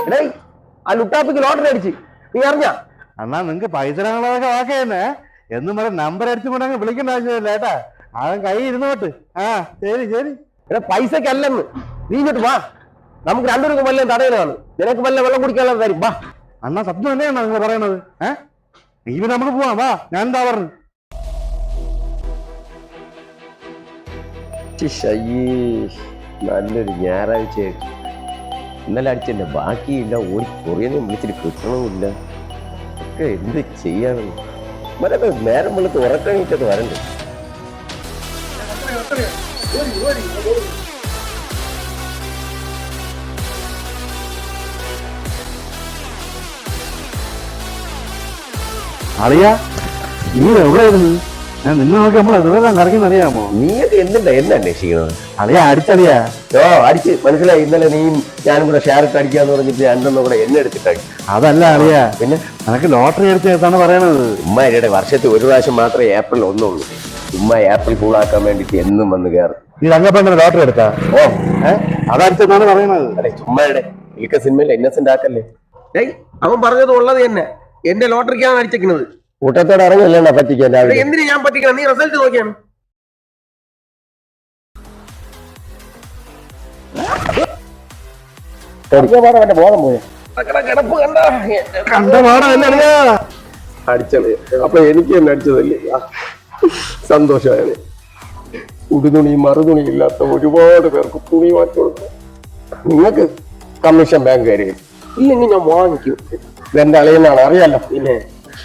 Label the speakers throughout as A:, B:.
A: എടേ ആ ലുട്ടാപ്പിക്ക് ലോട്ടറി അടിച്ച് നീ അറിഞ്ഞ?
B: അണ്ണാ നിങ്ങക്ക് പൈസ വാക്ക് തന്നെ എന്നും പറഞ്ഞ നമ്പർ അടിച്ചുകൊണ്ടങ്ങ് വിളിക്കേണ്ട ആവശ്യമില്ല ഏട്ടാ. അവൻ കൈ ഇരുന്നോട്ട്. ആ ശരി ശരി.
A: എടാ പൈസക്കല്ലെന്ന്, നീ ഇങ്ങോട്ട് വാ, നമുക്ക് രണ്ടുപേർക്കും വല്ലതും തടയലാണ്. നിനക്ക് വല്ല വെള്ളം കുടിക്കാനുള്ളത് തരും വാ.
B: അണ്ണാ സത്യം തന്നെയാണോ നിങ്ങൾ പറയണത്? നീ പിന്നെ നമുക്ക് പോവാം വാ. ഞാൻ എന്താ പറഞ്ഞു?
A: നല്ലൊരു ഞായറാഴ്ച ഇന്നലെ അടിച്ചല്ലേ, ബാക്കിയില്ല. ഒരു കൊറിയനും വിളിച്ചിട്ട് കിട്ടണമില്ല. ഒക്കെ എന്ത് ചെയ്യണം? ഇവരൊക്കെ നേരം വെളുത്ത് ഉറക്കണിട്ടത് വരണ്ടേ?
B: അറിയാ നീ എവിടെയായിരുന്നു? ഞാൻ നിന്നെ നോക്കി നമ്മൾ എവിടെ കറങ്ങിന്നറിയാമോ?
A: നീയൊക്കെ എന്തുണ്ടാ എന്നെ അന്വേഷിക്കണത്?
B: അറിയാ അടിച്ചറിയാ.
A: അടിച്ച് മനസ്സിലായി. ഇന്നലെ നീയും ഞാനും കൂടെ ഷെയർ ഇട്ട് അടിക്കാന്ന് പറഞ്ഞിട്ട് രണ്ടെണ്ണം കൂടെ എന്നെ എടുത്തിട്ടായി.
B: അതല്ല അറിയാ, പിന്നെ നിനക്ക് ലോട്ടറി അടിച്ചതാണ് പറയണത്.
A: ഉമ്മാരുടെ വർഷത്തിൽ ഒരു പ്രാവശ്യം മാത്രമേ ഏപ്രിൽ ഒന്നുള്ളൂ. ഉമ്മ ഏപ്രിൽ കൂളാക്കാൻ വേണ്ടിട്ട് എന്നും വന്ന് കയറും.
B: നീ തങ്കപ്പന്റെ ലോട്ടറി എടുത്താ? അതടിച്ചെന്നാണ് പറയണത്.
A: അതെ ചുമ്മാടെ ഇൽക്ക സിനിമയിൽ ഇന്നസെന്റ് ആക്കല്ലേ. അവൻ പറഞ്ഞത് ഉള്ളത് തന്നെ. എന്റെ ലോട്ടറിക്കാണ് അടിച്ചേക്കുന്നത്. കൂട്ടത്തോടെ ഇറങ്ങില്ല പറ്റിക്കാൻ. എന്തിനു ഞാൻ പറ്റിക്കണം? നീ റിസൾട്ട് നോക്കിയാണ്. ബോധം പോയ കിടപ്പ് അടിച്ചത്. അപ്പൊ എനിക്ക് തന്നെ അടിച്ചതല്ലേ, സന്തോഷമായത്. ഉടുതുണി മറുതുണി ഇല്ലാത്ത ഒരുപാട് പേർക്ക് തുണി മാറ്റി കൊടുക്കും. നിങ്ങൾക്ക് കമ്മീഷൻ ബാങ്ക് കാര്യം ഇല്ലെങ്കിൽ ഞാൻ വാങ്ങിക്കും. ഇതെന്റെ അളിയെന്നാണ് അറിയാലോ. പിന്നെ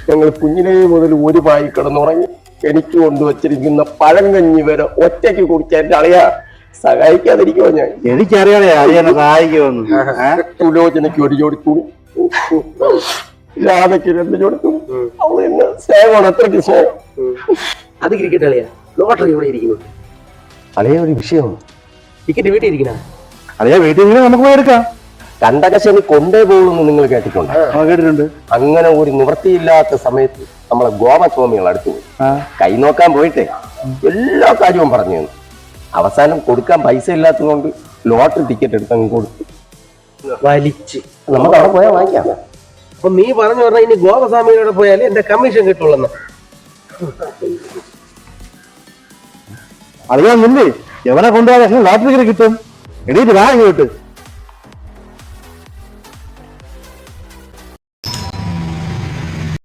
A: ഞങ്ങൾ കുഞ്ഞിലേ മുതൽ ഒരു പായി കിടന്നുറങ്ങി എനിക്ക് കൊണ്ടുവച്ചിരിക്കുന്ന പഴങ്കഞ്ഞി വരെ ഒറ്റയ്ക്ക് കുടിക്കാൻ എന്റെ അളിയാ സഹായിക്കാതിരിക്കുമോ? ഞാൻ
B: എനിക്കറിയാതെ അളിയനെ സഹായിക്കുമെന്ന്.
A: സുലോചനയ്ക്ക് ഒരു ജോഡി തുണി, രാധയ്ക്ക് 2 ജോഡി തുണി. അവള് എന്നെ സ്നേഹമാണ്, അത്രയ്ക്ക് സ്നേഹം. അത് ക്രിക്കറ്റ് അളിയാ. ലോട്ടറി ഇവിടെ ഇരിക്കുന്നു. അളിയ ഒരു വിഷയമാണ്. ടിക്കറ്റ് വീട്ടിൽ ഇരിക്കണ
B: അളിയാ, വീട്ടിൽ നമുക്ക് പോയി എടുക്കാം.
A: കണ്ടകശനി കൊണ്ടേ പോകുമെന്ന് നിങ്ങൾ കേട്ടിട്ടുണ്ട്?
B: കേട്ടിട്ടുണ്ട്.
A: അങ്ങനെ ഒരു നിവൃത്തിയില്ലാത്ത സമയത്ത് നമ്മളെ ഗോപസ്വാമികൾ അടുത്തു പോയി. കൈ നോക്കാൻ പോയിട്ടേ എല്ലാ കാര്യവും പറഞ്ഞു തന്നു. അവസാനം കൊടുക്കാൻ പൈസ ഇല്ലാത്തതുകൊണ്ട് ലോട്ടറി ടിക്കറ്റ് എടുത്ത് കൊടുത്തു വലിച്ച്. നമുക്ക് അവിടെ പോയാൽ വാങ്ങിക്കാം. അപ്പൊ നീ പറഞ്ഞു പറഞ്ഞാൽ ഇനി ഗോപസ്വാമിയോടെ പോയാലേ എന്റെ കമ്മീഷൻ കിട്ടുള്ളൂ.
B: അറിയാൻ മുന്നേ എവനെ കൊണ്ടുപോയാൽ ലോട്ടറി കിട്ടും. എണീറ്റ് വാങ്ങി കിട്ടും.